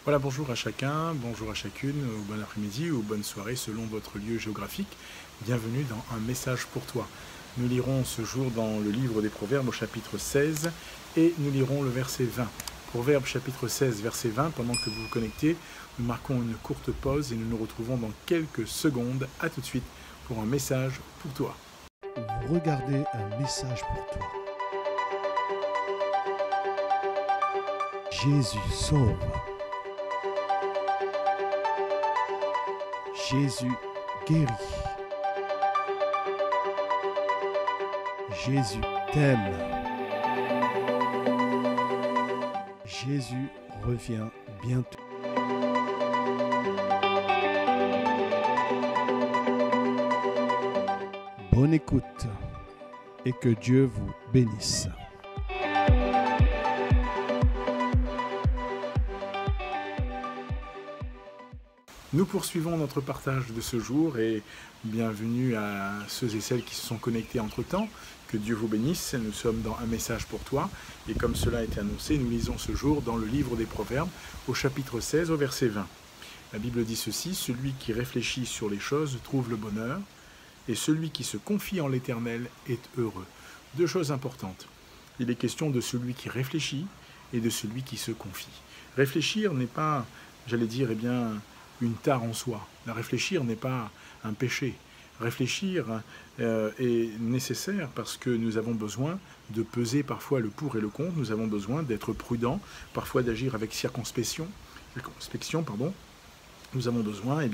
Voilà, bonjour à chacun, bonjour à chacune, ou bon après-midi ou bonne soirée selon votre lieu géographique. Bienvenue dans Un message pour toi. Nous lirons ce jour dans le livre des Proverbes au chapitre 16 et nous lirons le verset 20. Proverbes chapitre 16, verset 20, pendant que vous vous connectez, nous marquons une courte pause et nous nous retrouvons dans quelques secondes. À tout de suite pour un message pour toi. Vous regardez un message pour toi. Jésus sauve. Jésus guérit. Jésus t'aime. Jésus revient bientôt. Bonne écoute et que Dieu vous bénisse. Nous poursuivons notre partage de ce jour et bienvenue à ceux et celles qui se sont connectés entre-temps. Que Dieu vous bénisse, nous sommes dans Un message pour toi et comme cela a été annoncé, nous lisons ce jour dans le livre des Proverbes au chapitre 16 au verset 20. La Bible dit ceci: « Celui qui réfléchit sur les choses trouve le bonheur et celui qui se confie en l'Éternel est heureux. » Deux choses importantes. Il est question de celui qui réfléchit et de celui qui se confie. Réfléchir n'est pas, j'allais dire, une tare en soi. Réfléchir n'est pas un péché. Réfléchir est nécessaire parce que nous avons besoin de peser parfois le pour et le contre. Nous avons besoin d'être prudents, parfois d'agir avec circonspection. Nous avons besoin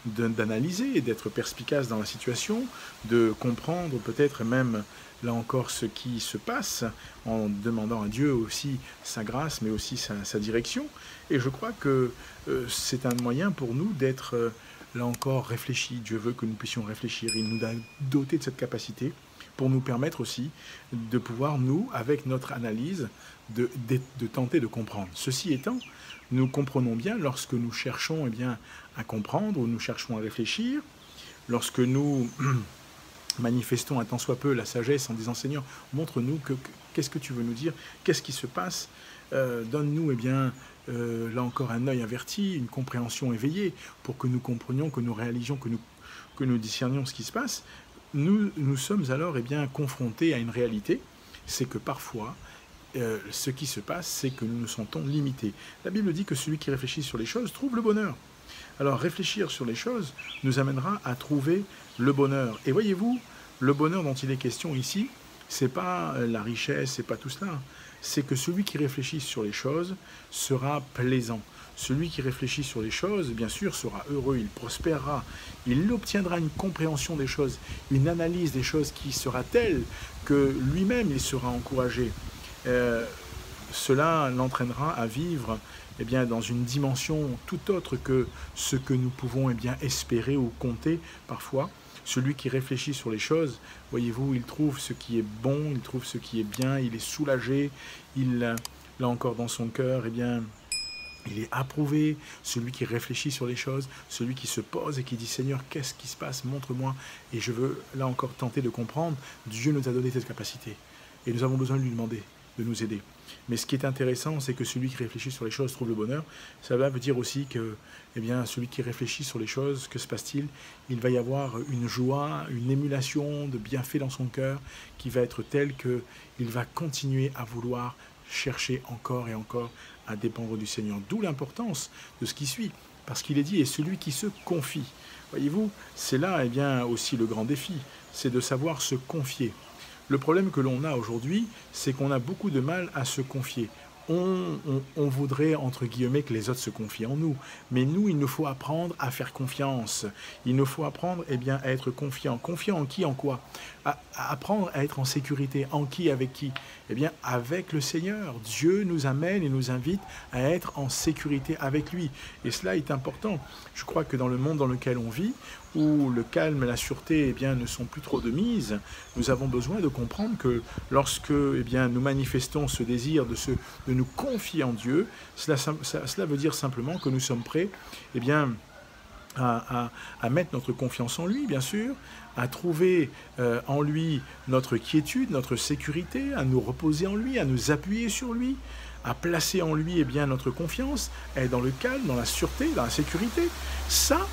d'analyser et d'être perspicace dans la situation, de comprendre peut-être même, là encore, ce qui se passe, en demandant à Dieu aussi sa grâce, mais aussi sa direction. Et je crois que c'est un moyen pour nous d'être, là encore, réfléchis. Dieu veut que nous puissions réfléchir. Il nous a dotés de cette capacité pour nous permettre aussi de pouvoir, nous, avec notre analyse, de tenter de comprendre. Ceci étant, nous comprenons bien lorsque nous cherchons à comprendre ou nous cherchons à réfléchir, lorsque nous manifestons un tant soit peu la sagesse en disant « Seigneur, montre-nous qu'est-ce que tu veux nous dire, qu'est-ce qui se passe, donne-nous là encore un œil averti, une compréhension éveillée pour que nous comprenions, que nous réalisions, que nous discernions ce qui se passe ». Nous sommes alors confrontés à une réalité, c'est que parfois, ce qui se passe, c'est que nous nous sentons limités. La Bible dit que celui qui réfléchit sur les choses trouve le bonheur. Alors réfléchir sur les choses nous amènera à trouver le bonheur. Et voyez-vous, le bonheur dont il est question ici, c'est pas la richesse, c'est pas tout cela. C'est que celui qui réfléchit sur les choses sera plaisant. Celui qui réfléchit sur les choses, bien sûr, sera heureux, il prospérera, il obtiendra une compréhension des choses, une analyse des choses qui sera telle que lui-même il sera encouragé. Cela l'entraînera à vivre dans une dimension tout autre que ce que nous pouvons espérer ou compter parfois. Celui qui réfléchit sur les choses, voyez-vous, il trouve ce qui est bon, il trouve ce qui est bien, il est soulagé, là encore dans son cœur, il est approuvé. Celui qui réfléchit sur les choses, celui qui se pose et qui dit « Seigneur, qu'est-ce qui se passe? Montre-moi. » Et je veux là encore tenter de comprendre. Dieu nous a donné cette capacité et nous avons besoin de lui demander de nous aider. Mais ce qui est intéressant, c'est que celui qui réfléchit sur les choses trouve le bonheur. Ça veut dire aussi que celui qui réfléchit sur les choses, que se passe-t-il? Il va y avoir une joie, une émulation de bienfaits dans son cœur qui va être telle qu'il va continuer à vouloir chercher encore et encore à dépendre du Seigneur. D'où l'importance de ce qui suit. Parce qu'il est dit « et celui qui se confie ». Voyez-vous, c'est là aussi le grand défi, c'est de savoir se confier. Le problème que l'on a aujourd'hui, c'est qu'on a beaucoup de mal à se confier. On voudrait, entre guillemets, que les autres se confient en nous. Mais nous, il nous faut apprendre à faire confiance. Il nous faut apprendre à être confiant. Confiant en qui, en quoi? Apprendre à être en sécurité. En qui, avec qui? Avec le Seigneur. Dieu nous amène et nous invite à être en sécurité avec lui. Et cela est important. Je crois que dans le monde dans lequel on vit, où le calme et la sûreté ne sont plus trop de mise, nous avons besoin de comprendre que lorsque nous manifestons ce désir de nous confier en Dieu, cela veut dire simplement que nous sommes prêts à mettre notre confiance en lui, bien sûr, à trouver en lui notre quiétude, notre sécurité, à nous reposer en lui, à nous appuyer sur lui, à placer en lui notre confiance, à être dans le calme, dans la sûreté, dans la sécurité. Ça,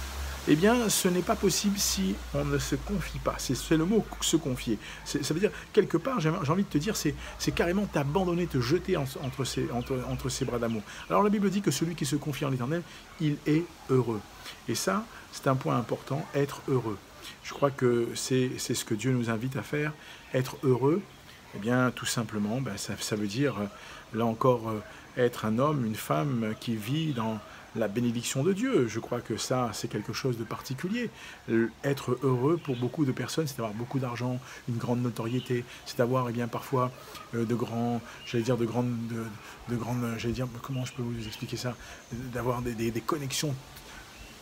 ce n'est pas possible si on ne se confie pas. C'est le mot « se confier ». Ça veut dire, quelque part, j'ai envie de te dire, c'est carrément t'abandonner, te jeter entre ses bras d'amour. Alors la Bible dit que celui qui se confie en l'Éternel, il est heureux. Et ça, c'est un point important, être heureux. Je crois que c'est ce que Dieu nous invite à faire, être heureux. Tout simplement, ça veut dire, là encore, être un homme, une femme qui vit dans la bénédiction de Dieu. Je crois que ça, c'est quelque chose de particulier. Être heureux pour beaucoup de personnes, c'est d'avoir beaucoup d'argent, une grande notoriété, c'est d'avoir parfois comment je peux vous expliquer ça, d'avoir des connexions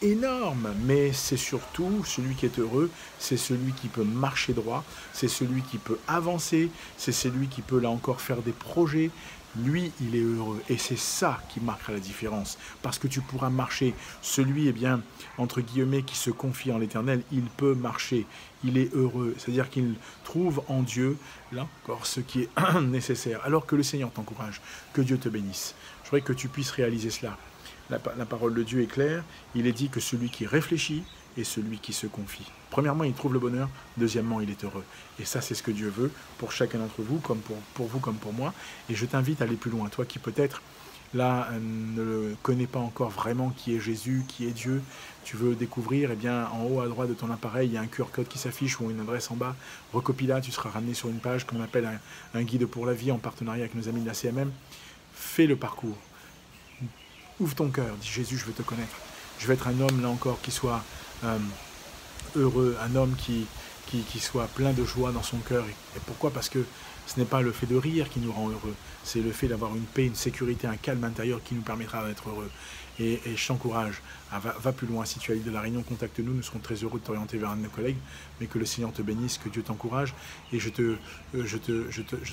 énorme, mais c'est surtout celui qui est heureux, c'est celui qui peut marcher droit, c'est celui qui peut avancer, c'est celui qui peut là encore faire des projets. Lui, il est heureux et c'est ça qui marquera la différence, parce que tu pourras marcher. Celui, entre guillemets, qui se confie en l'Éternel, il peut marcher, il est heureux, c'est-à-dire qu'il trouve en Dieu, là encore, ce qui est nécessaire. Alors que le Seigneur t'encourage, que Dieu te bénisse. Je voudrais que tu puisses réaliser cela. La parole de Dieu est claire, il est dit que celui qui réfléchit est celui qui se confie. Premièrement, il trouve le bonheur, deuxièmement, il est heureux. Et ça, c'est ce que Dieu veut pour chacun d'entre vous, comme pour vous, comme pour moi. Et je t'invite à aller plus loin. Toi qui peut-être, là, ne connais pas encore vraiment qui est Jésus, qui est Dieu, tu veux découvrir, en haut à droite de ton appareil, il y a un QR code qui s'affiche ou une adresse en bas. Recopie-la, tu seras ramené sur une page qu'on appelle un guide pour la vie en partenariat avec nos amis de la CMM. Fais le parcours. Ouvre ton cœur, dis Jésus, je veux te connaître. Je veux être un homme, là encore, qui soit heureux, un homme qui soit plein de joie dans son cœur. Et pourquoi? Parce que ce n'est pas le fait de rire qui nous rend heureux, c'est le fait d'avoir une paix, une sécurité, un calme intérieur qui nous permettra d'être heureux. Et je t'encourage, va plus loin. Si tu as l'idée de la réunion, contacte-nous, nous serons très heureux de t'orienter vers un de nos collègues, mais que le Seigneur te bénisse, que Dieu t'encourage. Et je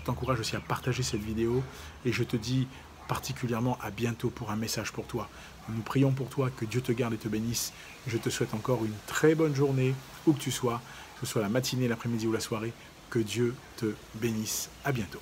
t'encourage aussi à partager cette vidéo, et je te dis particulièrement à bientôt pour un message pour toi. Nous prions pour toi, que Dieu te garde et te bénisse. Je te souhaite encore une très bonne journée, où que tu sois, que ce soit la matinée, l'après-midi ou la soirée. Que Dieu te bénisse. À bientôt.